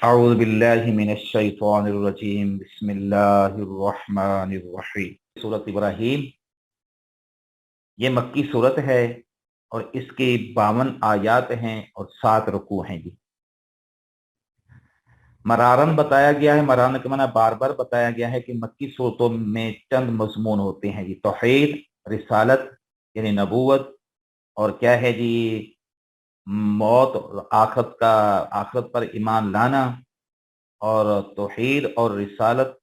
अऊज़ु बिल्लाहि मिनश शैतानिर रजीम बिस्मिल्लाहिर रहमानिर रहीम। सूरत इब्राहीम ये मक्की सूरत है और इसके 52 आयात हैं और 7 रुकू हैं जी। मरारन बताया गया है, मरारन के माना बार बार बताया गया है कि मक्की सूरतों में चंद मज़मून होते हैं जी। तौहीद, रिसालत यानी नबूवत, और क्या है जी, मौत और आखिरत पर ईमान लाना, और तौहीद और रिसालत,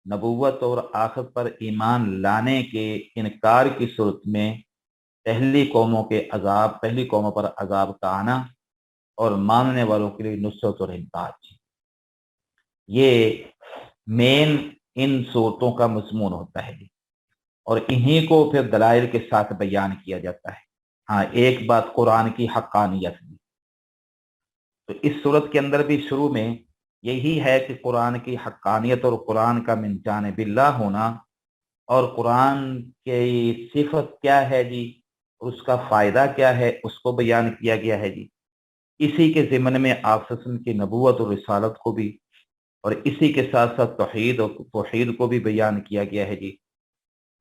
नबूवत और आखिरत पर ईमान लाने के इनकार की सूरत में पहली कौमों पर अजाब का आना और मानने वालों के लिए नुसरत और इमदाद। ये मेन इन सूरतों का मज़मून होता है जी, और इन्हीं को फिर दलाइल के साथ बयान किया जाता है। हाँ, एक बात कुरान की हक्कानियत भी, तो इस सूरत के अंदर भी शुरू में यही है कि कुरान की हक्कानियत और कुरान का मिन जानिबिल्लाह होना, और कुरान की सिफत क्या है जी, उसका फ़ायदा क्या है, उसको बयान किया गया है जी। इसी के ज़िम्न में आप की नबूवत और रिसालत को भी, और इसी के साथ साथ तौहीद को भी बयान किया गया है जी।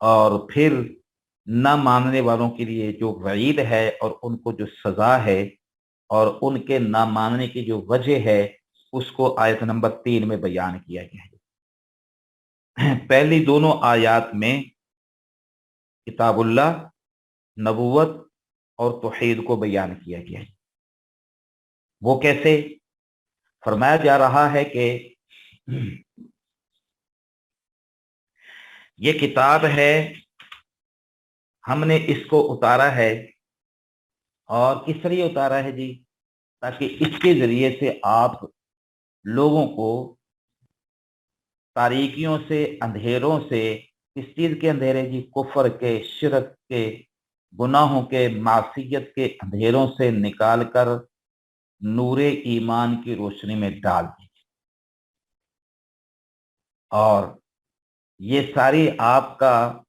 और फिर न मानने वालों के लिए जो वईद है और उनको जो सज़ा है और उनके ना मानने की जो वजह है, उसको आयत नंबर 3 में बयान किया गया है। पहली दोनों आयात में किताबुल्लाह, नबूवत और तौहीद को बयान किया गया है। वो कैसे? फरमाया जा रहा है कि ये किताब है, हमने इसको उतारा है, और किस लिए उतारा है जी? ताकि इसके जरिए से आप लोगों को तारीकियों से, अंधेरों से, किस चीज के अंधेरे जी? कुफर के, शिरक के, गुनाहों के, मासियत के अंधेरों से निकाल कर नूरे ईमान की रोशनी में डाल दी। और ये सारी आपका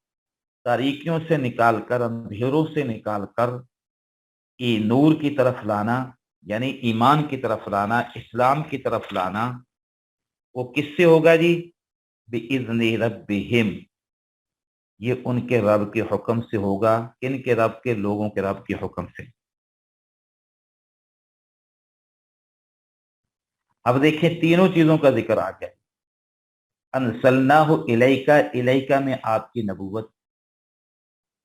तारीकियों से निकालकर, अंधेरों से निकालकर नूर की तरफ लाना, यानी ईमान की तरफ लाना, इस्लाम की तरफ लाना, वो किससे होगा जी? बिइज़्नि रब्बिहिम, ये उनके रब के हुक्म से होगा। किनके रब के? लोगों के रब के हुक्म से। अब देखिए, तीनों चीजों का जिक्र आ गया। अनसलनाहु इलैका, इलैका में आपकी नबूवत,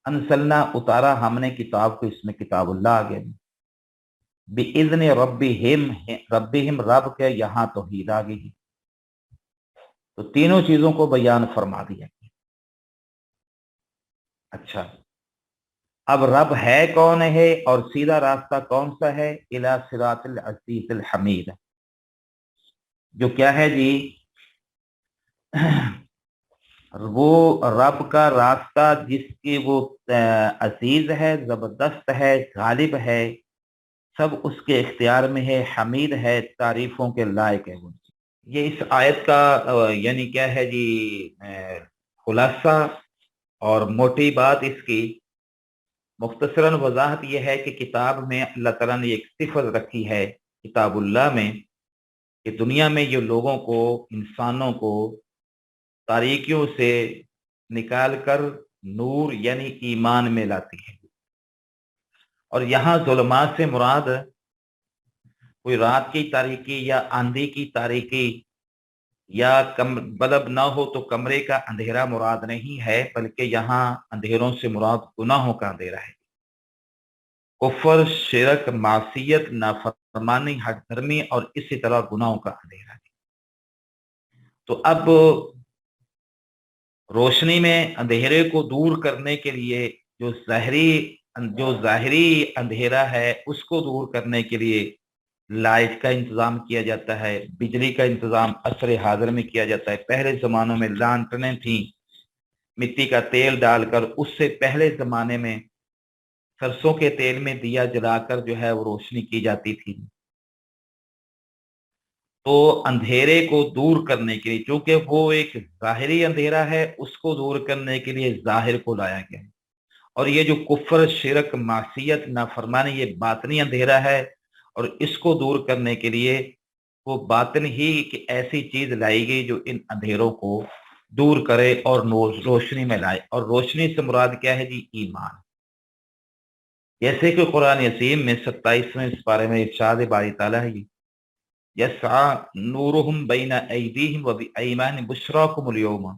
अनसलना उतारा हमने किताब को, इसमें किताबुल्लाह आ गया। बिइज़्नि रब्बिहिम, रब्बिहिम रब के, यहाँ तौहीद आ गई। तो तीनों चीजों को बयान फरमा दिया। अच्छा, अब रब है कौन है और सीधा रास्ता कौन सा है? इला सिरातिल अज़ीज़िल हमीद, जो क्या है जी? वो रब का रास्ता जिसकी वो अजीज है, जबरदस्त है, गालिब है, सब उसके इख्तियार में है, हमीद है, तारीफों के लायक है वो। ये इस आयत का यानी क्या है जी, खुलासा और मोटी बात इसकी मुख्तसरन वजाहत यह है कि किताब में अल्लाह ताला ने एक सिफत रखी है किताबुल्लाह में, कि दुनिया में ये लोगों को, इंसानों को तारीकियों से निकाल कर नूर यानी ईमान में लाती है। और यहाँ ज़ुल्मात से मुराद कोई रात की तारीकी या आंधी की तारीकी या बल्ब ना हो तो कमरे का अंधेरा मुराद नहीं है, बल्कि यहाँ अंधेरों से मुराद गुनाहों का अंधेरा है। कुफर, शिरक, मासियत, नाफरमानी, हद धर्मी और इसी तरह गुनाहों का अंधेरा है। तो अब रोशनी में अंधेरे को दूर करने के लिए जो ज़ाहिरी अंधेरा है उसको दूर करने के लिए लाइट का इंतजाम किया जाता है, बिजली का इंतजाम असर हाजिर में किया जाता है। पहले जमानों में लांटनें थी, मिट्टी का तेल डालकर, उससे पहले जमाने में सरसों के तेल में दिया जलाकर जो है वो रोशनी की जाती थी। तो अंधेरे को दूर करने के लिए, क्योंकि वो एक ज़ाहिरी अंधेरा है, उसको दूर करने के लिए ज़ाहिर को लाया गया है। और ये जो कुफ्र, शिरक, मासियत, नाफरमानी, ये बातनी अंधेरा है, और इसको दूर करने के लिए वो बातिन ही कि ऐसी चीज लाई गई जो इन अंधेरों को दूर करे और रोशनी में लाए। और रोशनी से मुराद क्या है जी? ईमान। जैसे कि कुरान अजीम में 27वें पारे में इरशाद बारी ताला है, यस्आ नूरुहुम बैना ऐदीहिम व बिअयमानिहिम बुश्राकुमुल यौम।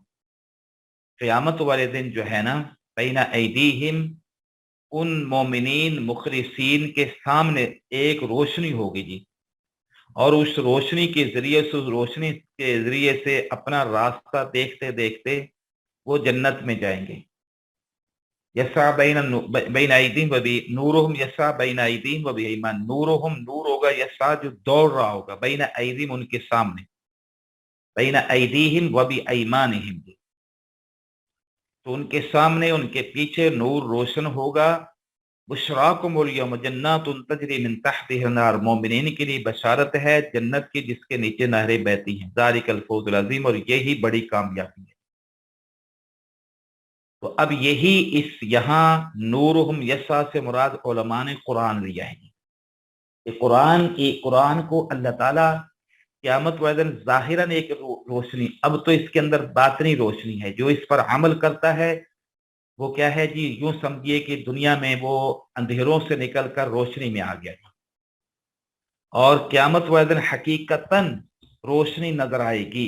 क़यामत वाले दिन जो है ना, बैना ऐदीहिम, उन मोमिनीन मुखलिसीन के सामने एक रोशनी होगी जी, और उस रोशनी के जरिए से, उस रोशनी के जरिए से अपना रास्ता देखते देखते वो जन्नत में जाएंगे। यसा बैन ऐदीहिम व बि नूरुहुम, यसा बैन ऐदीहिम व बिअयमान, नूरुहुम नूर होगा, यसा जो दौड़ रहा होगा, बैन ऐदीहिम उनके सामने, बैन ऐदीहिम व बिअयमानिहिम, तो उनके सामने उनके पीछे नूर रोशन होगा। बुशराकुमुल यौम जन्नातुन तजरी मिन तहतिहा नार, मोमिनीन के लिए बशारत है जन्नत की जिसके नीचे नहरें बहती हैं। ज़ालिकल फौजुल अज़ीम, और यही बड़ी कामयाबी है। तो अब यही इस यहाँ नूरुहुम यसा से मुराद उलमा ने कुरान लिया है कि कुरान को अल्लाह ताला क़यामत वाले दिन ज़ाहिरन एक रोशनी, अब तो इसके अंदर बातनी रोशनी है, जो इस पर अमल करता है वो क्या है जी? यूं समझिए कि दुनिया में वो अंधेरों से निकलकर रोशनी में आ गया, और क़यामत वाले दिन हकीकतन रोशनी नजर आएगी,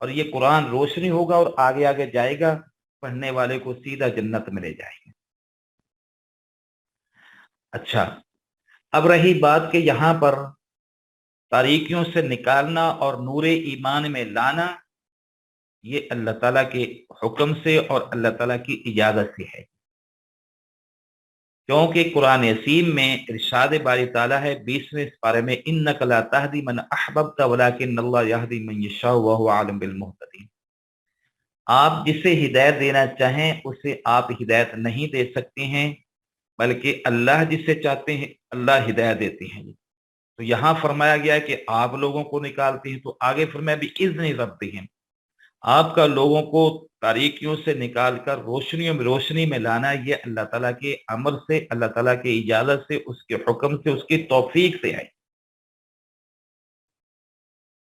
और ये कुरान रोशनी होगा और आगे आगे जाएगा, पढ़ने वाले को सीधा जन्नत में ले जाएगा। अच्छा, अब रही बात कि यहाँ पर तारीकियों से निकालना और नूरे ईमान में लाना, ये अल्लाह ताला के हुक्म से और अल्लाह ताला की इजाजत से है। क्योंकि कुरान असीम में इरशाद बारी ताला है 20वें पारे में, इन्नका ला तहदी मन अहबब्ता वलाकिन्नल्लाह यहदी मन यशाउ व हुवा आलिम बिल मुहतदीन। आप जिसे हिदायत देना चाहें उसे आप हिदायत नहीं दे सकते हैं, बल्कि अल्लाह जिसे चाहते हैं अल्लाह हिदायत देते हैं। तो यहाँ फरमाया गया कि आप लोगों को निकालते हैं, तो आगे फरमाया भी इज़्नि रब्बिहिम, आपका लोगों को तारीकियों से निकालकर रोशनी में लाना, ये अल्लाह ताला के अमर से, अल्लाह ताला के इजाजत से, उसके हुक्म से, उसकी तौफीक से है।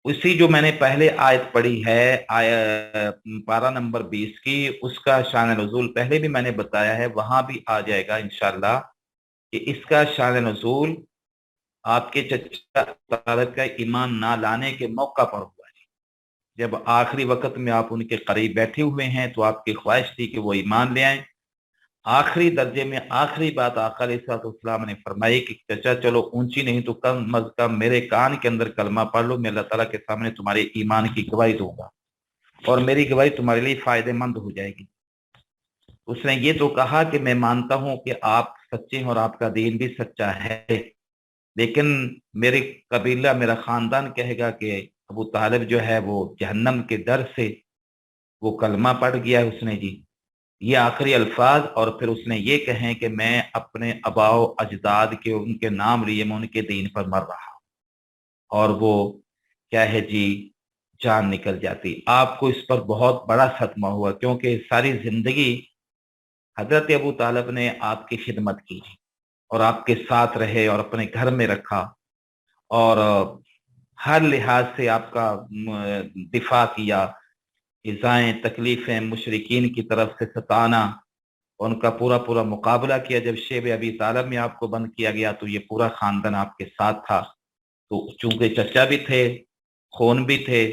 उसी जो मैंने पहले आयत पढ़ी है, पारा नंबर 20 की, उसका शान नुज़ूल पहले भी मैंने बताया है, वहां भी आ जाएगा इंशाअल्लाह कि इसका शान नुज़ूल आपके चचा तारक का ईमान ना लाने के मौका पर हुआ है। जब आखिरी वक्त में आप उनके करीब बैठे हुए हैं तो आपकी ख्वाहिश थी कि वो ईमान ले आए। आखिरी दर्जे में आखिरी बात आका अलैहिस्सलाम ने फरमाई कि चचा चलो ऊंची नहीं तो कम अज कम मेरे कान के अंदर कलमा पढ़ लो, मैं अल्लाह ताला के सामने तुम्हारे ईमान की गवाही दूंगा और मेरी गवाही तुम्हारे लिए फायदेमंद हो जाएगी। उसने ये तो कहा कि मैं मानता हूं कि आप सच्चे हैं और आपका दीन भी सच्चा है, लेकिन मेरे कबीला, मेरा खानदान कहेगा कि अबू तालिब जो है वो जहन्नम के डर से वो कलमा पढ़ गया है उसने जी। ये आखिरी अल्फाज, और फिर उसने ये कहें कि मैं अपने अबाओ अजदाद के उनके नाम लिए मैं उनके दीन पर मर रहा हूं, और वो क्या है जी, जान निकल जाती। आपको इस पर बहुत बड़ा सदमा हुआ, क्योंकि सारी जिंदगी हजरत अबू तालिब ने आपकी खिदमत की और आपके साथ रहे और अपने घर में रखा, और हर लिहाज से आपका दिफा किया, इज़ाएं तकलीफें मुशरिकीन की तरफ से सताना, उनका पूरा पूरा मुकाबला किया। जब शेब अबी तालिब में आपको बंद किया गया तो ये पूरा खानदान आपके साथ था। तो चूंकि चचा भी थे, खून भी थे,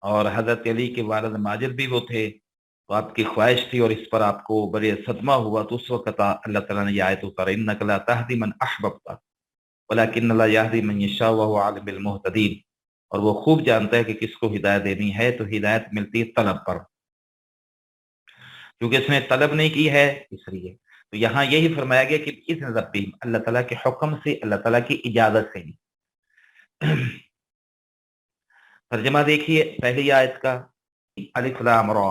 और हजरत अली के वालिद माजिद भी वो थे, तो आपकी ख्वाहिश थी और इस पर आपको बड़े सदमा हुआ। तो उस वक्त अल्लाह ताला ने ये आयत उतारी, इन्नका ला तहदी मन अहबब्ता वलाकिन्नल्लाह यहदी मन यशा व हुवा आलिम बिल मुहतदीन। और वो खूब जानता है कि किसको हिदायत देनी है, तो हिदायत मिलती है तलब पर, क्योंकि इसने तलब नहीं की है इसलिए। तो यहाँ यही फरमाया गया कि इस रब्बी, अल्लाह ताला के हुक्म से, अल्लाह ताला की इजाजत से। तर्जमा देखिए पहली आयत का, अलिफ लाम रा,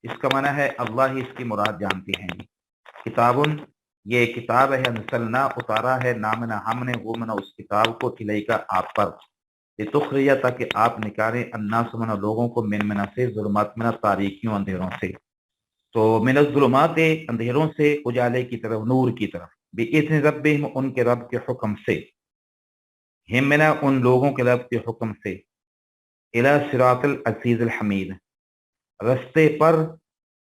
इसका माना है अल्लाह ही इसकी मुराद जानते हैं। किताबुन, ये किताब है, अंसलना उतारा है, नामना हमने, वो मना उस किताब को खिलाईका आप पर, तुखरिया ताकि आप निकालें, अन्नास मना लोगों को, मिन मना से, जुल्मात मना तारीकियों अंधेरों से। तो मिनज़ ज़ुलुमात अंधेरों से उजाले की तरफ, नूर की तरफ, बिइज़्नि रब्बिहिम उनके रब के हुक्म से। हिमना उन लोगों के रब के हुक्म से, इला सिरातल अजीज अल हमीद, रस्ते पर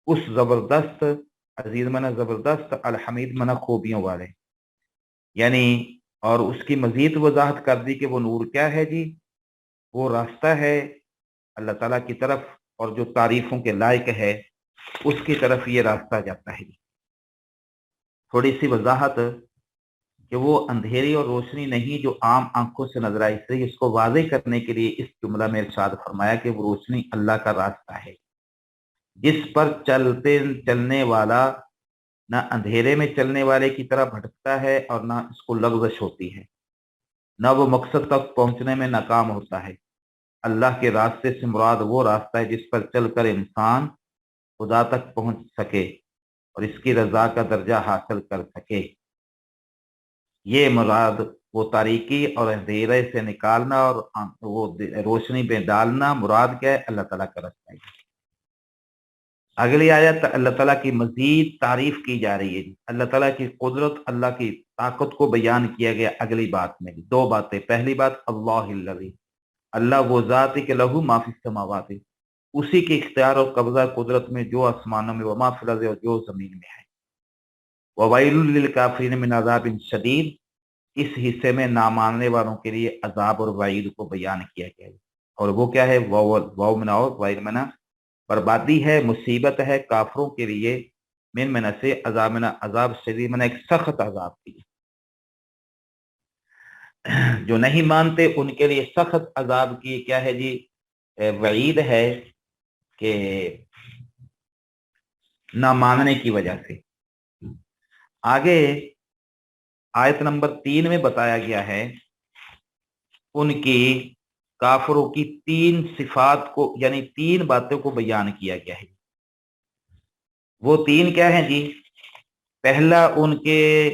उस जबरदस्त, अजीज मना जबरदस्त, अल हमीद मना खूबियों वाले, यानी और उसकी मजीद वजाहत कर दी कि वो नूर क्या है जी, वो रास्ता है अल्लाह ताला की तरफ, और जो तारीफों के लायक है उसकी तरफ ये रास्ता जाता है। थोड़ी सी वजाहत कि वो अंधेरी और रोशनी नहीं जो आम आंखों से नजर आई, इसलिए इसको वाज़ेह करने के लिए इस जुमला में इरशाद फरमाया कि वो रोशनी अल्लाह का रास्ता है जिस पर चलने वाला ना अंधेरे में चलने वाले की तरह भटकता है और ना इसको लग़ज़श होती है, ना वो मकसद तक पहुंचने में नाकाम होता है। अल्लाह के रास्ते से मुराद वो रास्ता है जिस पर चलकर इंसान खुदा तक पहुंच सके और इसकी रजा का दर्जा हासिल कर सके। ये मुराद वो तारीकी और अंधेरे से निकालना और वो रोशनी में डालना, मुराद क्या है? अल्लाह ताला का रास्ता है। अगली आयत अल्लाह ताला की मजीद तारीफ की जा रही है। अल्लाह ताला की कुदरत, अल्लाह की ताकत को बयान किया गया अगली बात में। दो बातें, पहली बात अल्लाह, अल्लाह वो जात है कि लहू माफी समावात, उसी के इख्तियार और कब्जा कुदरत में जो आसमानों में, वमा फिल अर्ज़, और जो जमीन में है। ववैलुल लिल काफिरीन मिन अज़ाबिन शदीद, इस हिस्से में ना मानने वालों के लिए अजाब और वईद को बयान किया गया है। और वो क्या है? वाव मना और वाइद मना, बर्बादी है, मुसीबत है काफरों के लिए, मिन मना से, अजाब मना अजाब, शदीद मना एक सख्त अजाब की, जो नहीं मानते उनके लिए सख्त अजाब की क्या है जी? वईद है कि ना मानने की वजह से। आगे आयत नंबर 3 में बताया गया है उनकी काफरों की 3 सिफात को, यानी 3 बातों को बयान किया गया है। वो 3 क्या है जी? पहला, उनके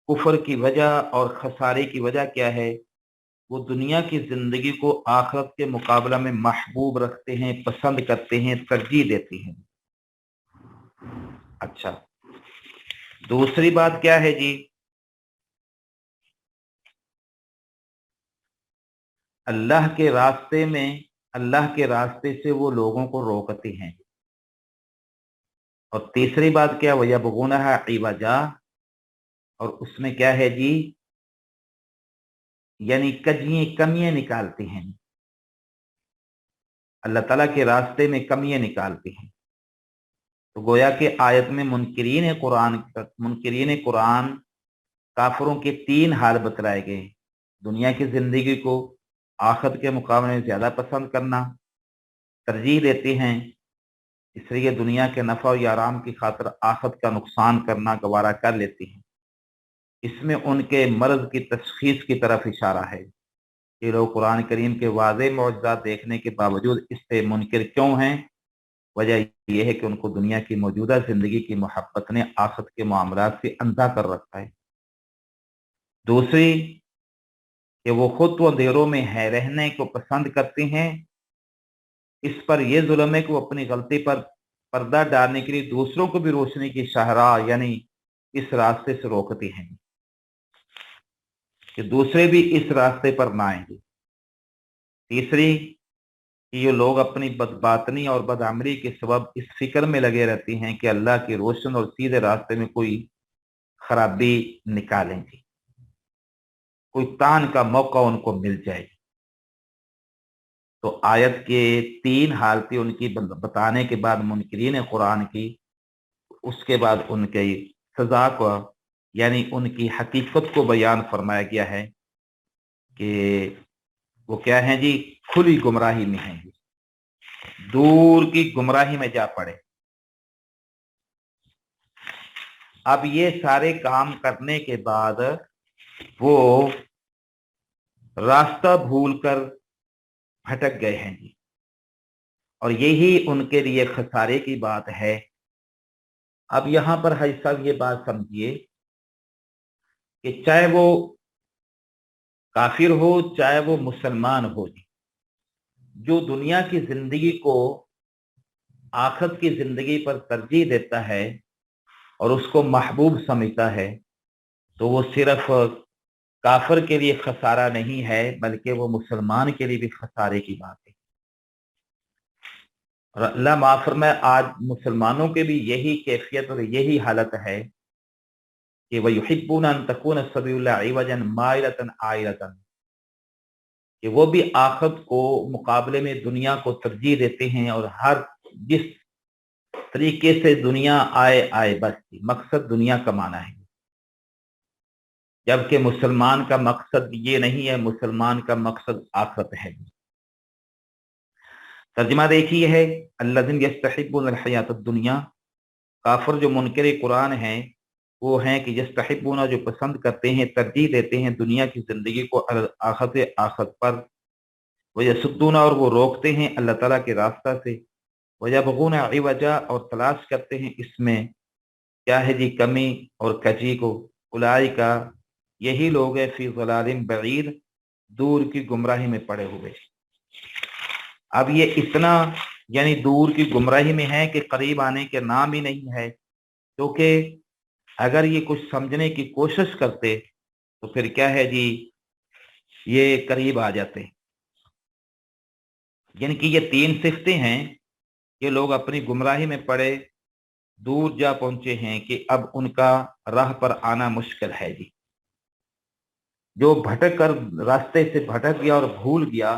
कुफर की वजह और खसारे की वजह क्या है? वो दुनिया की जिंदगी को आखिरत के मुकाबला में महबूब रखते हैं, पसंद करते हैं, तरजीह देते हैं। अच्छा, दूसरी बात क्या है जी? अल्लाह के रास्ते में, अल्लाह के रास्ते से वो लोगों को रोकते हैं। और तीसरी बात क्या? वयबगूनहा इवजा, और उसमें क्या है जी? यानी कमियां निकालते हैं, अल्लाह ताला के रास्ते में कमियां निकालते हैं। तो गोया के आयत में मुनकिरीन कुरान काफरों के 3 हाल बतलाए गए। दुनिया की जिंदगी को आखिरत के मुकाबले में ज्यादा पसंद करना, तरजीह देते हैं, इसलिए दुनिया के नफा और आराम की खातिर आखिरत का नुकसान करना गवारा कर लेते हैं। इसमें उनके मर्ज की तशखीस की तरफ इशारा है कि लोग कुरान करीम के वाज़ेह मौजज़ात देखने के बावजूद इससे मुनकिर क्यों हैं। वजह यह है कि उनको दुनिया की मौजूदा जिंदगी की मोहब्बत ने आखिरत के मामलात से अंधा कर रखा है। दूसरी, कि वो खुद तो अंधेरों में है रहने को पसंद करते हैं। इस पर यह जुल्म है कि वो अपनी गलती पर पर्दा डालने के लिए दूसरों को भी रोशनी की शाहराह, यानी इस रास्ते से रोकते हैं कि दूसरे भी इस रास्ते पर ना आएंगे। तीसरी, कि ये लोग अपनी बदबातनी और बदअमली के सबब इस फिक्र में लगे रहते हैं कि अल्लाह के रोशन और सीधे रास्ते में कोई खराबी निकालेंगे, कोई तान का मौका उनको मिल जाए। तो आयत के 3 हालतें उनकी बताने के बाद मुनकिरीन कुरान की, उसके बाद उनके सजा को, यानी उनकी हकीकत को बयान फरमाया गया है कि वो क्या है जी? खुली गुमराही में है, दूर की गुमराही में जा पड़े। अब ये सारे काम करने के बाद वो रास्ता भूलकर भटक गए हैं जी, और यही उनके लिए खसारे की बात है। अब यहां पर हाजी साहब ये बात समझिए कि चाहे वो काफिर हो चाहे वो मुसलमान हो जी, जो दुनिया की जिंदगी को आखिरत की जिंदगी पर तरजीह देता है और उसको महबूब समझता है, तो वो सिर्फ काफिर के लिए खसारा नहीं है, बल्कि वो मुसलमान के लिए भी खसारे की बात है। और अल्लाह माफ फरमाए, आज मुसलमानों के भी यही कैफियत और यही हालत है कि वह युहिब्बून अन तकून सबीलुल्लाह इवजन माइलतन आइलतन, कि वो भी आखिरत को मुकाबले में दुनिया को तरजीह देते हैं, और हर जिस तरीके से दुनिया आए आए, बस मकसद दुनिया कमाना है। जबकि मुसलमान का मकसद ये नहीं है, मुसलमान का मकसद आखिरत है। तर्जुमा देखिए है, अल्लज़ीन यस्तहिब्बून हयात दुनिया, काफिर जो मुनकिर कुरान हैं वो हैं कि यस्तहिब्बून, जो पसंद करते हैं, तरजीह देते हैं दुनिया की जिंदगी को आखिरत आखिरत पर। वयसुद्दून, और वो रोकते हैं अल्लाह ताला के रास्ता से। वयबगून इवजा, और तलाश करते हैं इसमें क्या है जी कमी और कजी को। उलाइका, यही लोग है फी ज़लालिम बईद, दूर की गुमराही में पड़े हुए। अब ये इतना यानी दूर की गुमराही में है कि करीब आने के नाम ही नहीं है, क्योंकि अगर ये कुछ समझने की कोशिश करते तो फिर क्या है जी, ये करीब आ जाते। यानी कि ये तीन सिफतें हैं, ये लोग अपनी गुमराही में पड़े दूर जा पहुंचे हैं कि अब उनका राह पर आना मुश्किल है जी। जो भटक कर रास्ते से भटक गया और भूल गया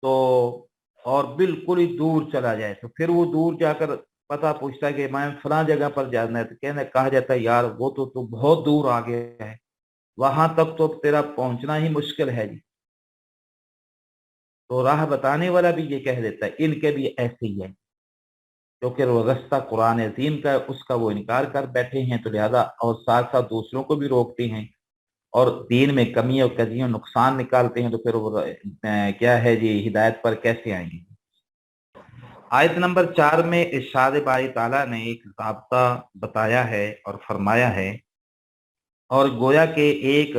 तो, और बिल्कुल ही दूर चला जाए, तो फिर वो दूर जाकर पता पूछता है कि मैं फला जगह पर जाना है, तो कहने कहा जाता है यार वो तो बहुत दूर आ गया है, वहां तक तो तेरा पहुंचना ही मुश्किल है जी। तो राह बताने वाला भी ये कह देता है इनके भी ऐसे ही है, क्योंकि वो रास्ता कुरान अजीम का है, उसका वो इनकार कर बैठे हैं, तो लिहाजा और साथ साथ दूसरों को भी रोकते हैं और दीन में कमी और कजियों नुकसान निकालते हैं, तो फिर वो क्या है जी हिदायत पर कैसे आएंगे। आयत नंबर 4 में इरशाद बारी ताला ने एक ज़ाब्ता बताया है और फरमाया है, और गोया के एक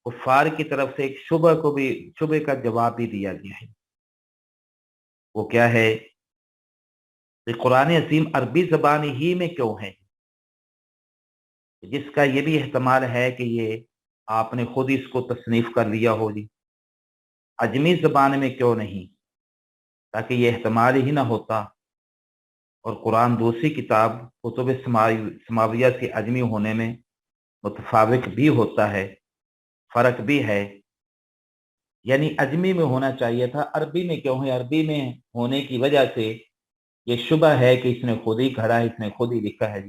कुफार की तरफ से एक शुबह का जवाब भी दिया गया है। वो क्या है कि कुरान अजीम अरबी ज़बान ही में क्यों है, जिसका ये भी एहतमाल है कि ये आपने खुद इसको तसनीफ कर लिया हो जी, अजमी ज़बान में क्यों नहीं, ताकि ये एहतमाल ही ना होता। और कुरान दूसरी किताब कुतुब समाविया से अजमी होने में मुतफाविक भी होता है, फ़र्क भी है। यानी अजमी में होना चाहिए था, अरबी में क्यों है? अरबी में होने की वजह से ये शुबह है कि इसने खुद ही खड़ा है, इसने खुद ही लिखा है।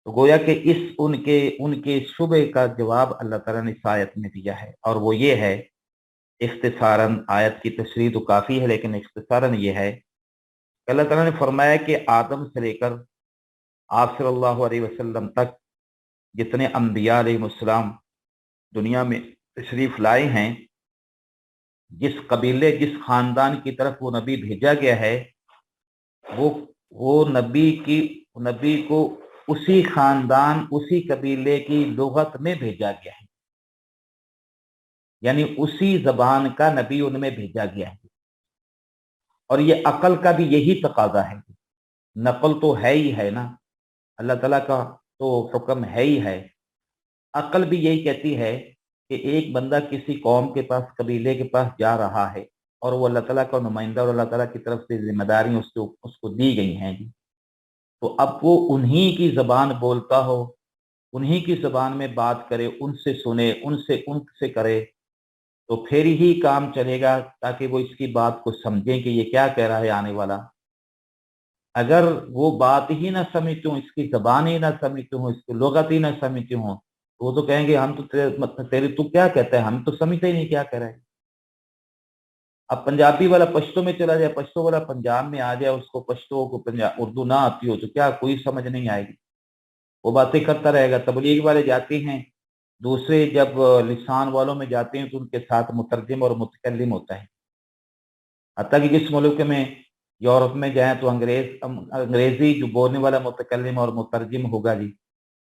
तो गोया कि इस उनके उनके शुबे का जवाब अल्लाह ताला ने इस आयत में दिया है, और वो ये है, इख्तिसारन, आयत की तशरीह तो काफ़ी है लेकिन इख्तिसारन ये है कि अल्लाह ताला ने फरमाया कि आदम से लेकर आप सल्लल्लाहु अलैहि वसल्लम तक जितने अम्बिया अलैहिस्सलाम दुनिया में तशरीफ लाए हैं, जिस कबीले जिस खानदान की तरफ वो नबी भेजा गया है, वो वो नबी को उसी खानदान उसी कबीले की लुगत में भेजा गया है, यानी उसी जबान का नबी उनमें भेजा गया है। और ये अकल का भी यही तकाजा है, नकल तो है ही है ना, अल्लाह ताला का तो हुक्म है ही है। अकल भी यही कहती है कि एक बंदा किसी कौम के पास कबीले के पास जा रहा है और वो अल्लाह ताला का नुमाइंदा और अल्लाह ताला की तरफ से जिम्मेदारी उसको दी गई हैं जी, तो अब वो उन्हीं की जबान बोलता हो, उन्हीं की जबान में बात करे, उनसे सुने, उनसे करे, तो फिर ही काम चलेगा, ताकि वो इसकी बात को समझें कि ये क्या कह रहा है आने वाला। अगर वो बात ही ना समझते हो, इसकी जबान ही ना समझते हो, इसकी लुगत ही ना समझते हो, तो वो तो कहेंगे हम तो तेरे तू क्या कहता है, हम तो समझते ही नहीं क्या कह रहा है। अब पंजाबी वाला पश्तो में चला जाए, पश्तो वाला पंजाब में आ जाए, उसको पश्तो को पंजाब उर्दू ना आती हो तो क्या कोई समझ नहीं आएगी, वो बातें करता रहेगा। तबलीग वाले जाते हैं, दूसरे जब लिसान वालों में जाते हैं तो उनके साथ मुतरजिम और मुतकल्लिम होता है। हत्ता कि जिस मुल्क में यूरोप में जाएं तो अंग्रेजी जो बोलने वाला मुतकल्लिम और मुतरजिम होगा जी।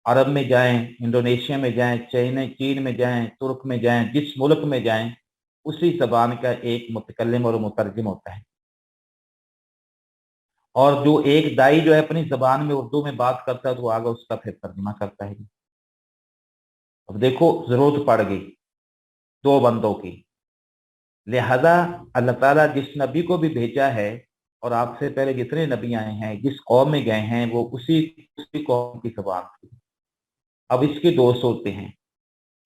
अरब में जाएं, इंडोनेशिया में जाएं, चीन में जाएं, तुर्क में जाएं, जिस मुल्क में जाएं उसी जबान का एक मुतकल्लिम और मुतरजिम होता है। और जो एक दाई जो है अपनी जबान में उर्दू में बात करता है तो वो आगे उसका फिर तर्जुमा करता है। अब देखो जरूरत पड़ गई दो बंदों की, लिहाजा अल्लाह ताला जिस नबी को भी भेजा है और आपसे पहले जितने नबी आए हैं जिस कौम में गए हैं वो उसी उसी कौम की जबान थी। अब इसकी दो सूरतें हैं,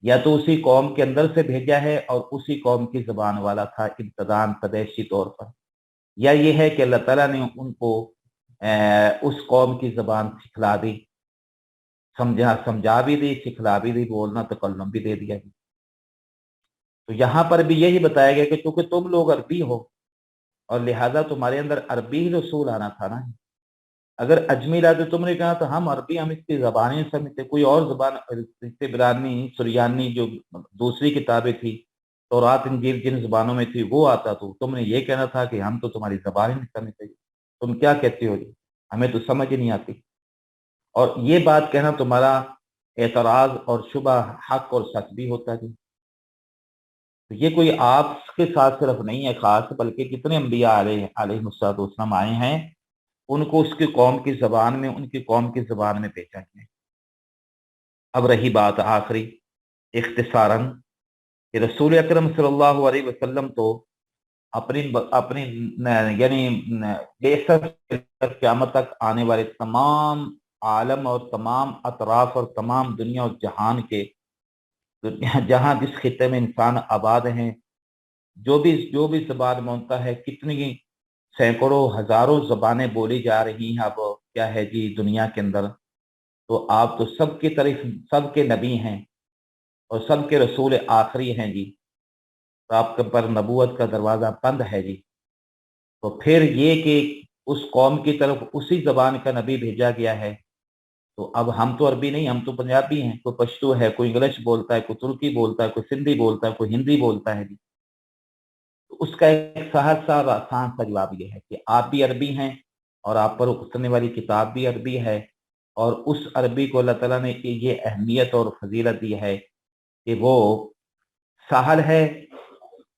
या तो उसी कौम के अंदर से भेजा है और उसी कौम की जबान वाला था इब्तदान पैदाइशी तौर पर, या ये है कि अल्लाह ताला ने उनको उस कौम की जबान सिखला दी, समझा भी दी, सिखला भी दी, बोलना तकल्लुम भी दे दिया। तो यहाँ पर भी यही बताया गया कि चूंकि तुम लोग अरबी हो और लिहाजा तुम्हारे अंदर अरबी ही रसूल आना था ना। अगर अजमी लाते तुमने कहा तो हम अरबी, हम इसकी जबान नहीं समझते, कोई और जबान इब्रानी सुरियानी जो दूसरी किताबें थी तौरात इंजील जिन जबानों में थी वो आता, तो तुमने ये कहना था कि हम तो तुम्हारी जबान ही नहीं समझते, तुम क्या कहते हो जी, हमें तो समझ ही नहीं आती। और ये बात कहना तुम्हारा एतराज और शुबा हक और सच भी होता जी। तो ये कोई आपके साथ सिर्फ नहीं है खास, बल्कि कितने अम्बिया अलैहिस्सलाम आए हैं उनको उसकी कौम की जबान में, उनकी कौम की जबान में भेजा गया। अब रही बात आखिरी इख्तिसारन कि रसूल अकरम सल्लल्लाहु अलैहि वसल्लम तो अपनी अपनी यानी बेसत क़यामत तक आने वाले तमाम आलम और तमाम अतराफ और तमाम दुनिया और जहान के, जहां जिस खिते में इंसान आबाद हैं, जो भी जबान बोलता है, कितनी सैकड़ों हजारों जबानें बोली जा रही हैं अब क्या है जी दुनिया के अंदर, तो आप तो सबकी तरफ सबके नबी हैं और सबके रसूल आखिरी हैं जी, तो आपके पर नबूवत का दरवाज़ा बंद है जी। तो फिर ये कि उस कौम की तरफ उसी जबान का नबी भेजा गया है, तो अब हम तो अरबी नहीं, हम तो पंजाबी हैं, कोई पश्तो है, कोई इंग्लिश बोलता है, कोई तुर्की बोलता है, कोई सिंधी बोलता है, कोई हिंदी बोलता है जी। तो उसका एक सहज सा और आसान सा जवाब ये है कि आप भी अरबी हैं और आप पर उतरने वाली किताब भी अरबी है, और उस अरबी को अल्लाह ताला ने ये अहमियत और फजीलत दी है कि वो सहल है।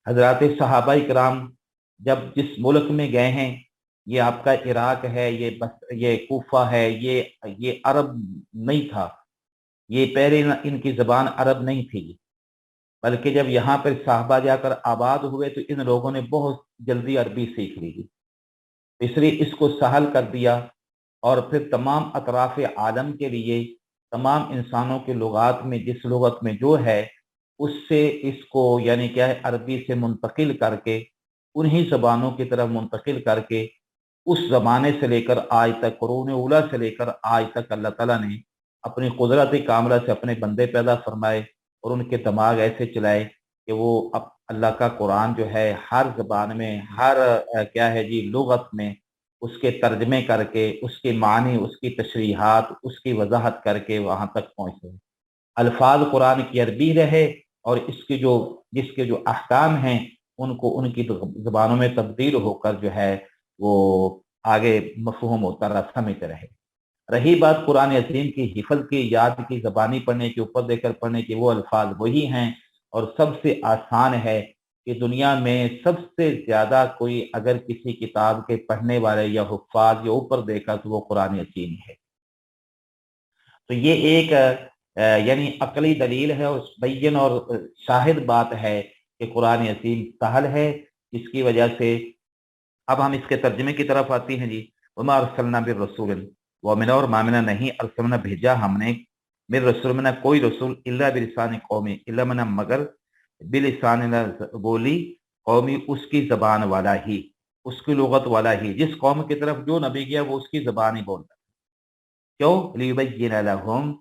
हजरत सहाबा इकराम जब जिस मुल्क में गए हैं, ये आपका इराक है, ये कूफा है, ये अरब नहीं था, ये पहले इनकी जबान अरब नहीं थी, बल्कि जब यहाँ पर साहबा जाकर आबाद हुए तो इन लोगों ने बहुत जल्दी अरबी सीख ली, इसलिए इसको सहल कर दिया। और फिर तमाम अतराफ आलम के लिए तमाम इंसानों के लुगात में जिस लुगत में जो है उससे इसको यानी क्या है अरबी से मुंतकिल करके उन्हीं ज़बानों की तरफ मुंतकिल करके उस ज़माने से लेकर आज तक, कुरून उला से लेकर आज तक अल्लाह ताला ने अपनी कुदरत कामला से अपने बंदे पैदा फरमाए और उनके दिमाग ऐसे चलाए कि वो अब अल्लाह का कुरान जो है हर ज़बान में, हर क्या है जी लुगत में उसके तर्जमे करके, उसके मानी, उसकी तशरीहात, उसकी वजाहत करके वहाँ तक पहुँचे। अल्फाज कुरान की अरबी रहे और जिसके जो अहकाम हैं उनको उनकी ज़बानों में तब्दील होकर जो है वो आगे मफहूम होता रहा, समझते रहे। रही बात कुरान अज़ीम की हिफ़्ज़ की, याद की, ज़बानी पढ़ने के ऊपर देकर पढ़ने के, वो अल्फाज वही हैं और सबसे आसान है कि दुनिया में सबसे ज़्यादा कोई अगर किसी किताब के पढ़ने वाले या हुफ़्फ़ाज़ या ऊपर देखा तो वो कुरान अज़ीम है। तो ये एक यानी अकली दलील है और बैयन और शाहिद बात है कि कुरान अज़ीम सहल है। इसकी वजह से अब हम इसके तर्जमे की तरफ आती हैं जी। वमा अरसलना बिर्रसूलिन वमिन, और मामिना नहीं अरसलना भेजा हमने, बिर रसूल मना कोई रसूल, इल्ला बिलिसान कौमी, इल्ला मना मगर बिलिसान बोली कौमी, उसकी जबान वाला ही, उसकी लुगत वाला ही, जिस कौम की तरफ जो नबी गया वो उसकी जबान ही बोलता। क्यों? लियुबय्यिन लहुम,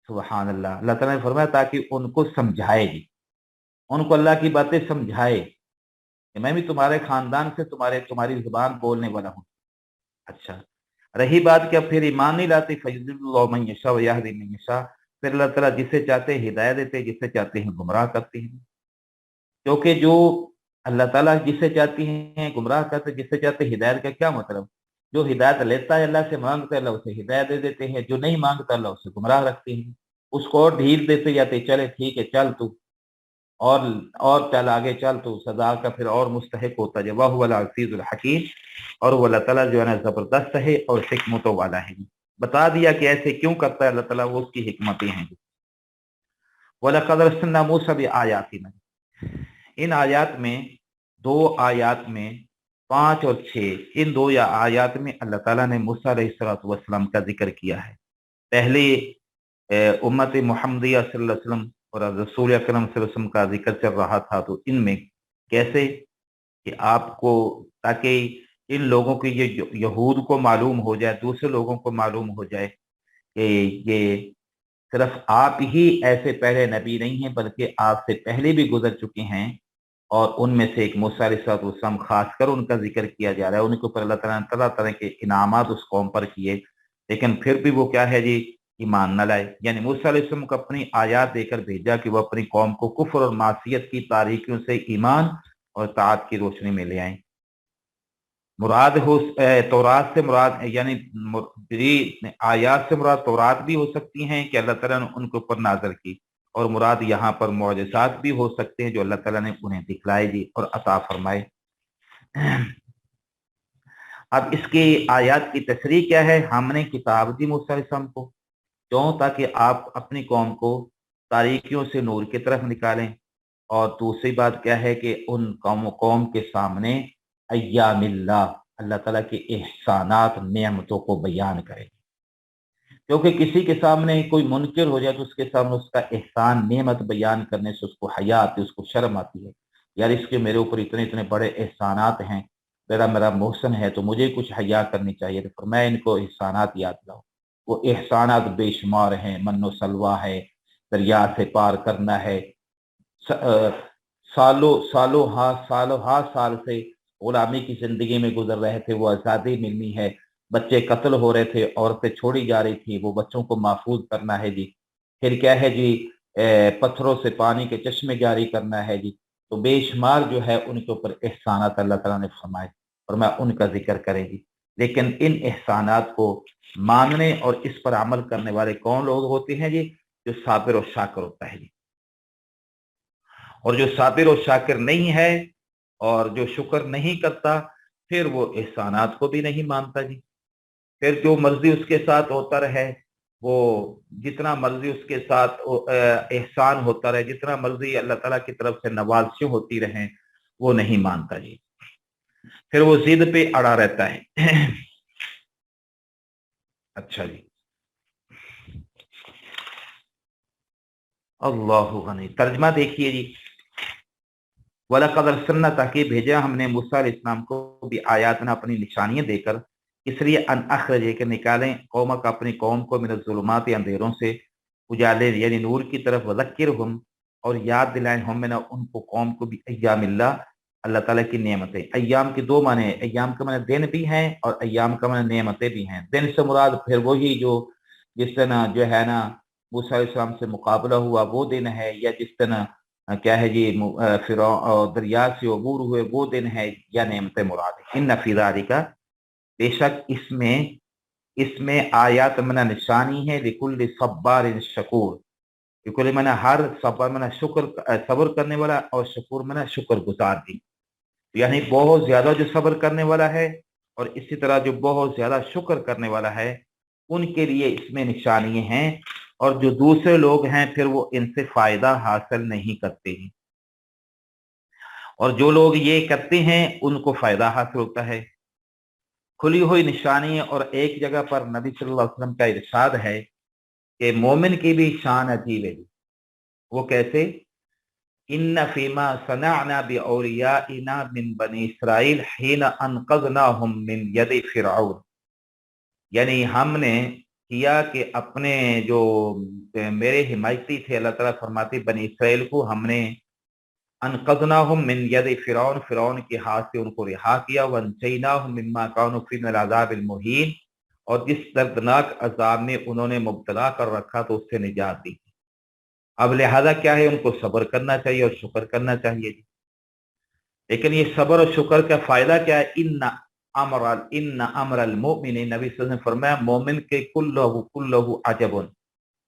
सुभान अल्लाह, अल्लाह ताला ने फरमाया ताकि उनको समझाएगी, उनको अल्लाह की बातें समझाए कि मैं भी तुम्हारे खानदान से तुम्हारी जुबान बोलने वाला हूँ। अच्छा, रही बात कि अब फिर ईमान नहीं लाती, फयज़िल्लुल्लाहु मन यशा व यहदी मन यशा, फिर अल्लाह ताला जिसे चाहते हैं हिदायत देते, जिसे चाहते हैं गुमराह करते हैं। क्योंकि जो अल्लाह ताला जिसे चाहती हैं गुमराह करते, जिसे चाहते हैं हिदायत का क्या मतलब? जो हिदायत लेता है अल्लाह से मांगता है, अल्लाह उसे हिदायत दे देते हैं, जो नहीं मांगता अल्लाह उसे गुमराह रखते हैं, उसको और ढील देते जाते, चले ठीक है चल तू और और चल आगे चल, तो सजा का फिर और मुस्तहिक होता है। वह हुवल अज़ीज़ुल हकीम, और वो अल्लाह ताला जो है ना जबरदस्त है और हिकमतों वाला है। बता दिया कि ऐसे क्यों करता है अल्लाह ताला, वो उसकी हिकमतें हैं। वलक़द अर्सलना मूसा बिआयातिना, इन आयात में, दो आयात में 5 और 6, इन दो या आयात में अल्लाह ताला ने मूसा अलैहिस्सलातु वस्सलाम का जिक्र किया है। पहले उम्मत मुहम्मदिया सल्लल्लाहु अलैहि वसल्लम और रसूल अकरम सल्लल्लाहु अलैहि वसल्लम का जिक्र चल रहा था, तो इनमें कैसे कि आपको, ताकि इन लोगों की, ये यहूद को मालूम हो जाए, दूसरे लोगों को मालूम हो जाए कि ये सिर्फ आप ही ऐसे पहले नबी नहीं हैं, बल्कि आपसे पहले भी गुजर चुके हैं, और उनमें से एक मूसा अलैहिस्सलाम खासकर उनका जिक्र किया जा रहा है। उनके ऊपर अल्लाह ताला ने तरह तरह के इनामात उस कौम पर किए, लेकिन फिर भी वो क्या है जी, ईमान न लाए। यानी मूसा अलैहिस्सलाम को अपनी आयात देकर भेजा कि वो अपनी कौम को कुफ्र और मासियत की तारीकियों से ईमान और ताअत की रोशनी में ले आए। मुराद हो तौरात से मुराद, यानी आयात से मुराद तौरात भी हो सकती हैं कि अल्लाह ताला ने उनके ऊपर नाज़िल की, और मुराद यहाँ पर मौजज़ात भी हो सकते हैं जो अल्लाह ताला ने उन्हें दिखलाए जी और अता फरमाए। अब इसकी आयात की तशरीह क्या है? हमने किताब दी मूसा अलैहिस्सलाम को, क्यों? ताकि आप अपनी कौम को तारीकियों से नूर की तरफ निकालें, और दूसरी बात क्या है कि उन कौम के सामने अय्यामिल्लाह, अल्लाह ताला के एहसानात, नेमतों को बयान करें। क्योंकि किसी के सामने कोई मुनकिर हो जाए तो उसके सामने उसका एहसान, नेमत बयान करने से उसको हया आती है, उसको शर्म आती है। यार इसके मेरे ऊपर इतने इतने बड़े एहसानात हैं, मेरा मेरा मोहसन है, तो मुझे कुछ हया करनी चाहिए। तो फिर मैं इनको एहसानात याद दिलाऊं। वो एहसानात बेशुमार हैं, मन्नो सलवा है, दरिया से पार करना है, सालों हा साल से गुलामी की जिंदगी में गुजर रहे थे, वो आज़ादी मिलनी है। बच्चे कत्ल हो रहे थे, औरतें छोड़ी जा रही थी, वो बच्चों को महफूज करना है जी। फिर क्या है जी, पत्थरों से पानी के चश्मे जारी करना है जी। तो बेशुमार जो है उनके ऊपर एहसानात अल्लाह ताला ने फरमाए, और मैं उनका जिक्र करेंगी। लेकिन इन एहसानात को मानने और इस पर अमल करने वाले कौन लोग होते हैं जी? जो साबिर और शाकिर होता है जी। और जो साबिर और शाकिर नहीं है, और जो शुक्र नहीं करता, फिर वो एहसानात को भी नहीं मानता जी। फिर जो मर्जी उसके साथ होता रहे, वो जितना मर्जी उसके साथ एहसान होता रहे, जितना मर्जी अल्लाह ताला की तरफ से नवाज़िशें होती रहें, वो नहीं मानता जी। फिर वो जिद पे अड़ा रहता है। अच्छा जी, अल्लाहु गनी। तर्जमा देखिए जी, वलक़द अर्सलना, ताकि भेजा हमने मूसा अलैहिस्सलाम को भी आयातना, अपनी निशानियां देकर, इसलिए अन अखरजे के निकालें कौम का, अपनी कौम को, मिन ज़ुलुमात, अंधेरों से, उजाले यानी नूर की तरफ, वज़क्किरहुम, और याद दिलाएं हम में उनको, कौम को भी, अय्यामिल्लाह, अल्लाह ताला की नेमतें। अय्याम के दो माने, अय्याम का माने दिन भी हैं, और अय्याम का माने नेमतें भी हैं। दिन से मुराद फिर वही जो, जिस दिन जो है ना मूसा अलैहिस्सलाम से मुकाबला हुआ वो दिन है, या जिस दिन क्या है जी, फिर दरिया से अबूर हुए वो दिन है, या नेमत मुराद है। इन नफी ज़ालिका, बेशक इसमें, इसमें आयात मना निशानी है, लिकुल्लि सब्बारिन शकूर, लिकुल्लि मना हर, सब्बार मना शुक्र, सब्र करने वाला, और शकूर मना शुक्र गुजार भी, यानी बहुत ज्यादा जो सब्र करने वाला है, और इसी तरह जो बहुत ज्यादा शुक्र करने वाला है, उनके लिए इसमें निशानियां हैं। और जो दूसरे लोग हैं फिर वो इनसे फायदा हासिल नहीं करते हैं, और जो लोग ये करते हैं उनको फायदा हासिल होता है। खुली हुई निशानी। और एक जगह पर नबी सल्लल्लाहु अलैहि वसल्लम का इरशाद है कि मोमिन की भी शान अजीब है। वो कैसे? इन्ना फीमा सनाअना बिऔलियाइना मिन बनी इसराइल हिना अनक़ज़नाहुम मिन यदि फिरऔन, यानी हमने किया कि अपने जो मेरे हिमायती थे, अल्लाह ताला फरमाते बनी इसराइल को हमने अनक़ज़नाहुम मिन यदि फिरऔन, फिरौन के हाथ से उनको रिहा किया, वनजैनाहुम मिम्मा कानू फीहि मिनल अज़ाबिल मुहीन, और जिस दर्दनाक अजाब में उन्होंने मुब्तला कर रखा तो उससे निजात दी। अब लिहाजा क्या है, उनको सब्र करना चाहिए और शुक्र करना चाहिए। लेकिन ये सब्र और शुक्र का फायदा क्या है? इन्ना अमरल मोमिन, नबी सल्लल्लाहु अलैहि वसल्लम ने फरमाया मोमिन के कुल्लहु अजबुन,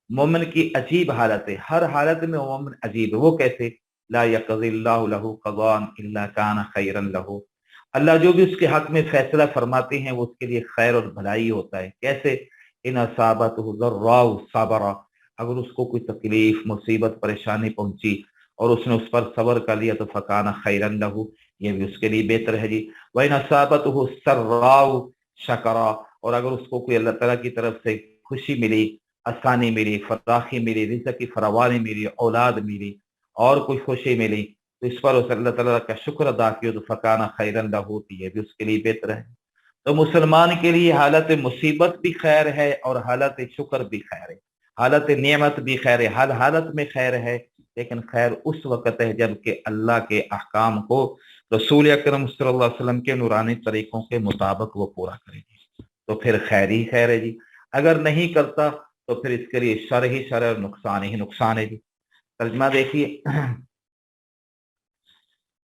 मोमिन की अजीब हालत है, हर हालत में मोमिन अजीब है। वो कैसे? ला यक़ज़िल्लाहु लहु क़ज़ाअन इल्ला कान खैरन लहु, अल्लाह जो भी उसके हक में फैसला फरमाते हैं वो उसके लिए खैर और भलाई होता है। कैसे? इन असाबतहु ज़र्राउ सबरा, अगर उसको कोई तकलीफ मुसीबत परेशानी पहुंची और उसने उस पर सब्र कर लिया तो फकाना खैरन लहू, ये भी उसके लिए बेहतर है जी। वही नसाबत हो सर्राउ शकरा, और अगर उसको कोई अल्लाह ताला की तरफ से खुशी मिली, आसानी मिली, फराखी मिली, रिज़्क़ की फरावानी मिली, औलाद मिली और कोई खुशी मिली, तो इस पर उस अल्लाह ताला का शुक्र अदा किया तो फकाना खैरन लहू, ये भी उसके लिए बेहतर है। तो मुसलमान के लिए हालत मुसीबत भी खैर है और हालत शुक्र भी खैर है, हालत नेमत भी खैर है, हर हालत में खैर है। लेकिन खैर उस वक़्त है जबकि अल्लाह के अहकाम को रसूल अकरम सल्लल्लाहु अलैहि वसल्लम के नूरानी तरीकों के मुताबिक वो पूरा करेगी, तो फिर खैर ही खैर है जी। अगर नहीं करता तो फिर इसके लिए शर ही शर और नुकसान ही नुकसान है जी। तर्जमा देखिए,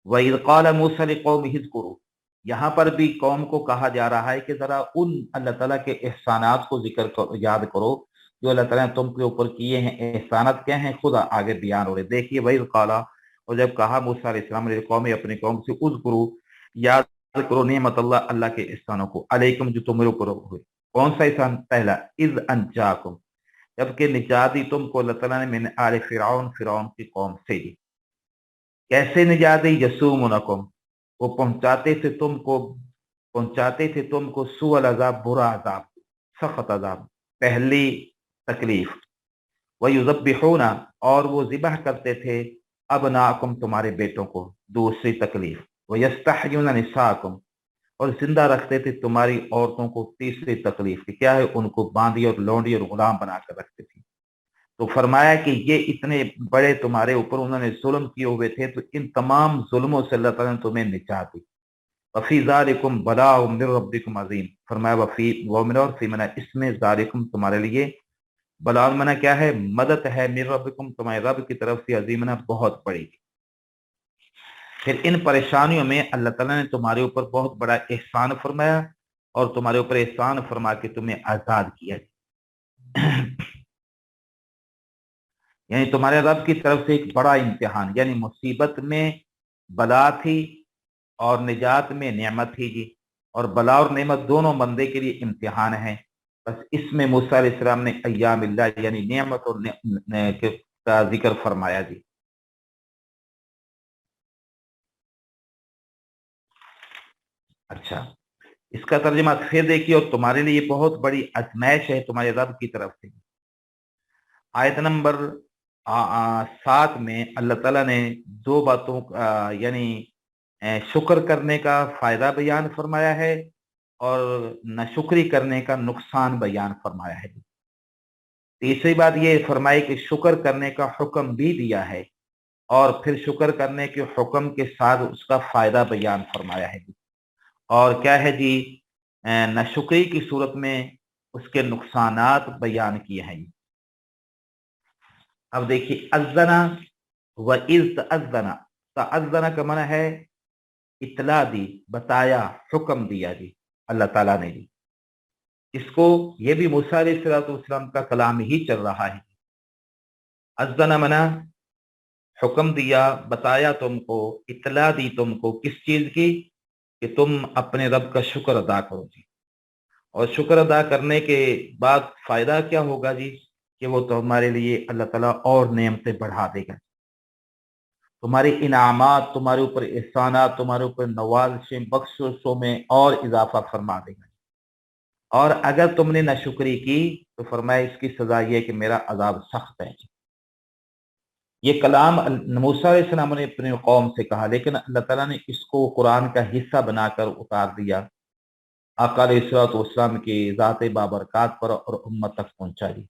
वइज़ क़ाल मूसा लिक़ौमिही इज़्कुरू, यहाँ पर भी कौम को कहा जा रहा है कि जरा उन अल्लाह ताला के एहसानात को जिक्र करो, याद करो जो अल्लाह ताला ने तुम के ऊपर किए हैं। एहसानात क्या हैं, खुद आगे बयान हो रहे। देखिए वइज़ क़ाला, और जब कहा मूसा अलैहिस्सलाम ने कौम अपनी कौम से, उज़्कुरू, याद करो नेमत अल्लाह, अल्लाह के एहसानों को, अलैकुम, जो तुम्हारे ऊपर हुए। कौन सा एहसान? पहला, इज़ अंजाकुम, जबकि निजात दी तुमको अल्लाह ताला ने मिन आले फ़िरऔन, फ़िरऔन की कौम से। कैसे निजात दी? यसूमुनकुम, वो पहुंचाते थे तुमको सुअल अजाब, बुरा अजाब, सख्त अजाब, पहली तकलीफ। वह युज़ब्बिहूना, और वो ज़िबह करते थे अबनाकुम, तुम्हारे बेटों को, दूसरी तकलीफ। वह यस्तहयूना निसाकुम, और जिंदा रखते थे तुम्हारी औरतों को, तीसरी तकलीफ। कि क्या है? उनको बांधी और लौंडी और गुलाम बनाकर रखते थे। तो फरमाया कि ये इतने बड़े तुम्हारे ऊपर उन्होंने जुल्म किए हुए थे, तो इन तमाम जुल्मों से अल्लाह ताला ने तुम्हें निजात दी। वफ़ी ज़ालिकुम बलाउम मिर रब्बिकुम अज़ीम, फरमाया वफ़ी वमिन, और फी मना, इसमें ज़ालिकुम तुम्हारे लिए, बलाउन मना क्या है? मदद है, मिर रब्बिकुम तुम्हारे रब की तरफ से, अज़ीम मना बहुत बड़ी। फिर इन परेशानियों में अल्लाह ताला ने तुम्हारे ऊपर बहुत बड़ा एहसान फरमाया और तुम्हारे ऊपर एहसान फरमा के तुम्हें आज़ाद किया। यानी तुम्हारे रब की तरफ से एक बड़ा इम्तिहान, यानी मुसीबत में बला थी और निजात में नेमत थी जी। और बला और नेमत दोनों बंदे के लिए इम्तिहान है। बस इसमें मूसा अलैहिस्सलाम ने अय्यामिल्लाह यानी नेमत और का जिक्र फरमाया जी। अच्छा, इसका तर्जुमा फिर देखिए, और तुम्हारे लिए बहुत बड़ी आजमाइश है तुम्हारे रब की तरफ से। आयत नंबर 7 में अल्लाह ताला ने दो बातों यानी शुक्र करने का फायदा बयान फरमाया है और नाशुक्री करने का नुकसान बयान फरमाया है। तीसरी बात ये फरमाई कि शुक्र करने का हुक्म भी दिया है और फिर शुक्र करने के हुक्म के साथ उसका फायदा बयान फरमाया है। और क्या है जी, नाशुक्री की सूरत में उसके नुकसानात बयान किए हैं। अब देखिए, अज़्ज़ना व इज़ तअज़्ज़ना, तअज़्ज़ना का माना है इत्तला दी, बताया, हुक्म दिया जी अल्लाह ताला ने जी। इसको ये भी मूसा अलैहिस्सलाम का कलाम ही चल रहा है। अज़्ज़ना मना हुक्म दिया, बताया तुमको, इत्तला दी तुमको, किस चीज की? कि तुम अपने रब का शुक्र अदा करो जी। और शुक्र अदा करने के बाद फायदा क्या होगा जी? कि वो तुम्हारे लिए अल्लाह ताला और नेमतें बढ़ा देगा, तुम्हारे इनामात, तुम्हारे ऊपर एहसानात, तुम्हारे ऊपर नवाज़िशें, बख्शिशों में और इजाफा फरमा देगा। और अगर तुमने नाशुक्री की तो फरमाया इसकी सजा ये है कि मेरा अजाब सख्त है। ये कलाम मूसा अलैहिस्सलाम ने अपने कौम से कहा, लेकिन अल्लाह ताला ने इसको कुरान का हिस्सा बनाकर उतार दिया, आका अलैहिस्सलाम की ज़ात बाबरकात पर और उम्मत तक पहुंचा दी।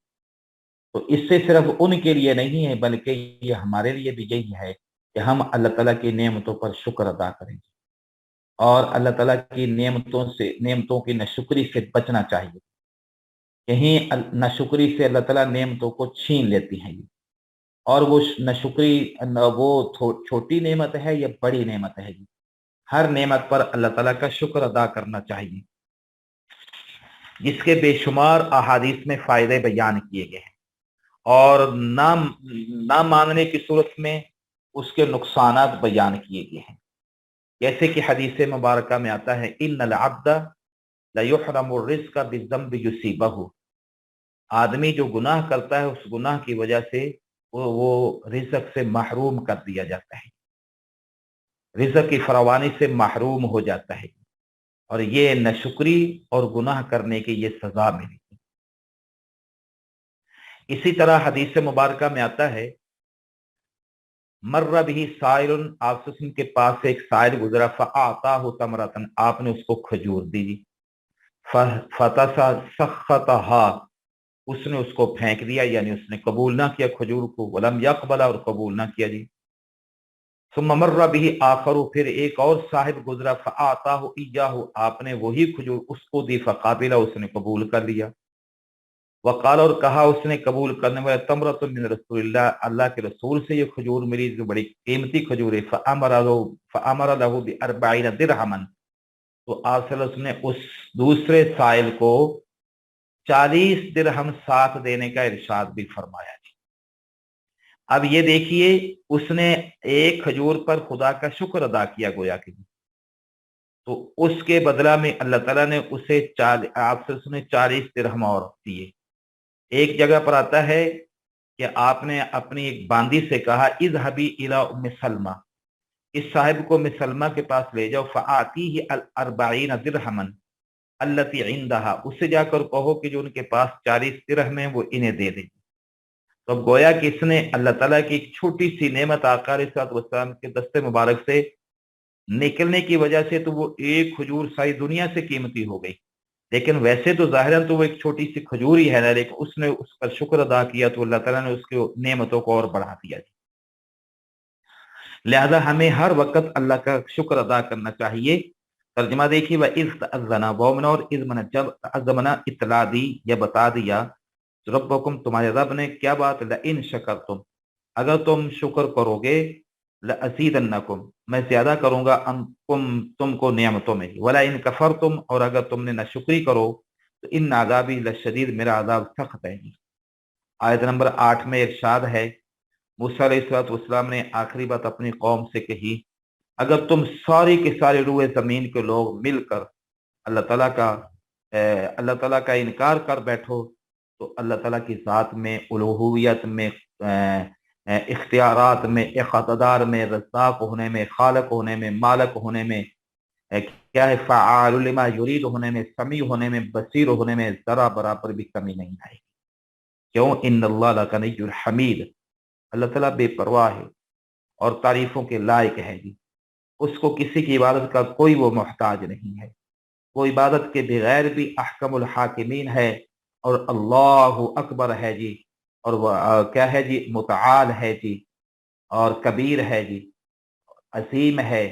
तो इससे सिर्फ उनके लिए नहीं है बल्कि ये हमारे लिए भी यही है कि हम अल्लाह ताला की नेमतों पर शुक्र अदा करें और अल्लाह ताला की नेमतों की नाशुक्री से बचना चाहिए। कहीं नाशुक्री से अल्लाह ताला नेमतों को छीन लेती हैं। और वो नाशुक्री वो छोटी नेमत है या बड़ी नेमत है जी, हर नेमत पर अल्लाह ताला का शुक्र अदा करना चाहिए, जिसके बेशुमार अहादीस में फायदे बयान किए गए हैं। और ना मानने की सूरत में उसके नुकसानात बयान किए गए हैं। जैसे कि हदीस मुबारका में आता है, इन्नल अब्द ला युहरमु रिज़्क़ बिज़्ज़म्बि युसीबहु, आदमी जो गुनाह करता है उस गुनाह की वजह से वो रिज़्क से महरूम कर दिया जाता है, रिज़्क की फरावानी से महरूम हो जाता है, और ये नाशुक्री और गुनाह करने की ये सजा मिली। इसी तरह हदीस मुबारका में आता है, मर्रा बिही साइरुन, आपसे के पास से एक साइर गुजरा, फआताहु तमरतन, आपने उसको खजूर दी, फतसा सख्तहा, उसने उसको फेंक दिया, यानी उसने कबूल ना किया खजूर को, वलम यकबला, और कबूल ना किया जी। सुम्मा मर्रा बिही आखरु, फिर एक और साहिब गुजरा, फआताहु इय्याहु, आपने वही खजूर उसको दी, फकाबिला, उसने कबूल कर लिया। वकाल, और कहा उसने कबूल करने वाले, तमरतुन मिन रसूलिल्लाह, अल्लाह के रसूल से ये खजूर मिली जो बड़ी कीमती खजूर है। फअमरा लहु बिअरबईन दिरहमन, तो आप सल्लल्लाहु अलैहि वसल्लम ने उस दूसरे साइल को 40 दिरहम साथ देने का इरशाद भी फरमाया। अब ये देखिए, उसने एक खजूर पर खुदा का शुक्र अदा किया गोया कि, तो उसके बदला में अल्लाह ताला ने उसे आपसे उसने 40 दिरहम और दिए। एक जगह पर आता है कि आपने अपनी एक बांदी से कहा, इज़हबी इला उम्मे सलमा, इस साहिब को उम्मे सलमा के पास ले जाओ, फ़आतीही अल-अर्बईन दिरहमन अल्लती इंदहा, उससे जाकर कहो कि जो उनके पास 40 दिरहम है वो इन्हें दे दें। तो अब गोया कि इसने अल्लाह ताला की एक छोटी सी नेमत आका अलैहिस्सलातु वस्सलाम के दस्ते मुबारक से निकलने की वजह से तो वो एक खजूर सारी दुनिया से कीमती हो गई, लेकिन वैसे तो ज़ाहिरन तो वो एक छोटी सी खजूर ही है ना, लेकिन उसने उस पर शुक्र अदा किया तो अल्लाह ताला ने उसकी नेमतों को और बढ़ा दिया। लिहाजा हमें हर वक्त अल्लाह का शुक्र अदा करना चाहिए। तर्जुमा देखिए, वह इज़ तअज़्ज़ना वमन, और इज़ मना जब तअज़्ज़मना इत्तला दी या बता दिया, रब्बकुम, तुम्हारे रब ने क्या बात, ल इन शकरतुम, अगर तुम शुक्र करोगे, ल अज़ीदन्नकुम, मैं ज्यादा करूंगा, तुमको नियमतों में, वला इन कफरतुम, और अगर तुमने नाशुक्री करो तो इन अज़ाबी लशदीद, मेरा अज़ाब सख्त है। आयत नंबर 8 में इरशाद है, मूसा अलैहिस्सलाम ने आखिरी बात अपनी कौम से कही, अगर तुम सारी के सारे रूए जमीन के लोग मिलकर अल्लाह ताला का इनकार कर बैठो, तो अल्लाह ताला की ज़ात में, उलूहियत में, इख्तियारात में, इक़्तिदार में, रज़्ज़ाक़ होने में, खालिक होने में, मालिक होने में, क्या है, फ़आल लिमा युरीद होने में, समी होने में, बसीर होने में जरा बराबर भी कमी नहीं आएगी। क्यों? इन्नल्लाह लगनियुल हमीद, अल्लाह ताला बेपरवाह है और तारीफों के लायक है जी। उसको किसी की इबादत का कोई वो मोहताज नहीं है, वो इबादत के बगैर भी अहकमुल हाकिमीन है, और अल्लाहु अकबर है जी, और वह क्या है जी, मुतआल है जी, और कबीर है जी, असीम है,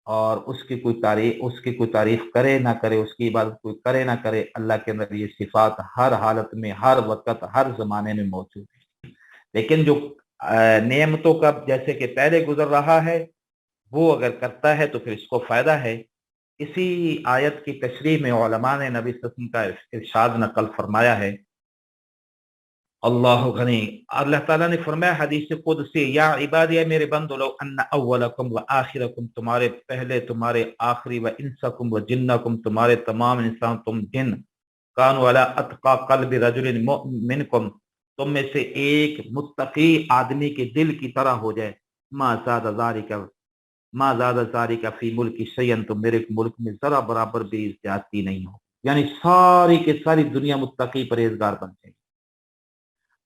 और उसकी कोई तारीफ करे ना करे, उसकी इबादत कोई करे ना करे, अल्लाह के अंदर ये सिफात हर हालत में, हर वक्त, हर जमाने में मौजूद है। लेकिन जो नेमतों का जैसे कि पहले गुजर रहा है, वो अगर करता है तो फिर इसको फायदा है। इसी आयत की तशरीह में उलमा ने नबी सल्लल्लाहु अलैहि वसल्लम का इरशाद नकल फरमाया है, अल्लाह गनी, अल्लाह ताला ने फरमाया हदीस कुदसी, या इबादी, है मेरे बंदो, लो अन्ना अव्वलकुम व आखिरकुम, तुम्हारे पहले तुम्हारे आखिरी, व इंसकुम व जिन्नकुम, तुम्हारे तमाम इंसान तुम जिन, कान वाला अतका कल्ब रजुलिन मिनकुम, तुम में से एक मुत्तकी आदमी के दिल की तरह हो जाए, मा ज़ादा ज़ालिका, मा ज़ादा ज़ालिका फी मुल्की शयअन, तो मेरे मुल्क में जरा बराबर भी ज्यादती नहीं हो, यानी सारी के सारी दुनिया मुत्तकी परहेजगार बन जाएगी।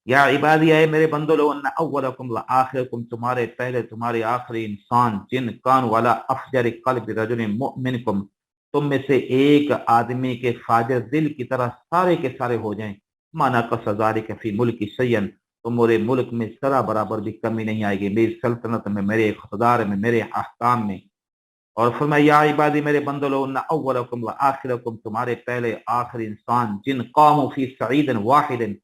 या इबादी, है मेरे बंदो, लो अन्ना अव्वलकुम व आखिरकुम, तुम्हारे पहले तुम्हारे आखिरी इंसान जिन, कान वाला अफजर कल्ब रजुलिन मुमिनकुम, तुम में से एक आदमी के फाजर दिल की तरह सारे के सारे हो जाएं, माना कसज़ालिका फी मुल्की शयअन, तुम्हारे मुल्क में जरा बराबर भी कमी नहीं आएगी, मेरी सल्तनत में, मेरे इख्तिदार में, मेरे अहकाम में। और फरमाया, या इबादी, मेरे बंदो, लो अन्ना अव्वलकुम व आखिरकुम, तुम्हारे पहले आखिरी इंसान जिन, कामू फी सईदिन वाहिदिन,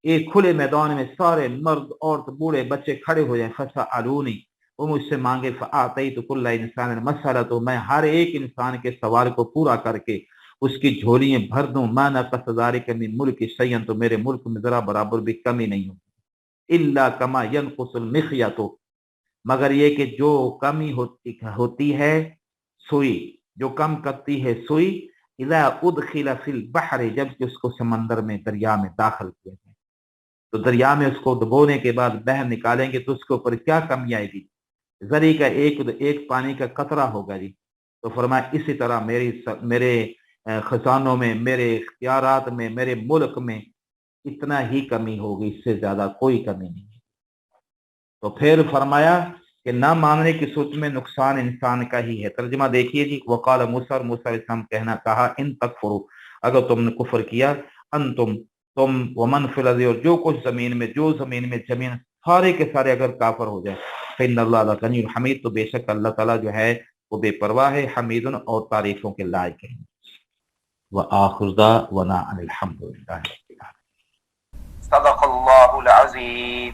एक खुले मैदान में सारे मर्द, औरत, बूढ़े, बच्चे खड़े हो जाए, फसा अलूनी, वो मुझसे मांगे, फ़आतई तो कुल्ला इंसान मसला, तो मैं हर एक इंसान के सवाल को पूरा करके उसकी झोलियां भर दूं, माना कसदारी के मिन मुल्क शयन, तो मेरे मुल्क में जरा बराबर भी कमी नहीं होती, इल्ला कमा यनकुसुल मिखया, तो मगर ये कि जो कमी होती है सुई, जो कम करती है सुई, इज़ा उदखिला फिल बहर, जब कि उसको समंदर में, दरिया में दाखिल किया जाए, तो दरिया में उसको डुबोने के बाद बाहर निकालेंगे तो उसके ऊपर क्या कमी आएगी, जरी का एक पानी का कतरा होगा जी। तो फरमाया इसी तरह मेरे खजानों में, मेरे इख्तियारात में, मेरे मुल्क में इतना ही कमी होगी, इससे ज्यादा कोई कमी नहीं है। तो फिर फरमाया कि ना मानने की सूरत में नुकसान इंसान का ही है। तर्जुमा देखिए जी, वकाल मूसा, मूसा अलैहिस्सलाम कहना कहा, इन तकफुरु, अगर तुमने कुफर किया, तुम वमन फिल अर्ज़ि, और जो कुछ जमीन में, जो जमीन में जमीन सारे के सारे अगर काफर हो जाए, फ़इन्नल्लाह लग़नियुन हमीद, तो बेशक अल्लाह ताला जो है वो बेपरवाह है, हमीदुन और तारीफों के लायक है। व आखिर दाअवाना अनिल हम्दुलिल्लाहि रब्बिल आलमीन। सदक़ल्लाहुल अज़ीम।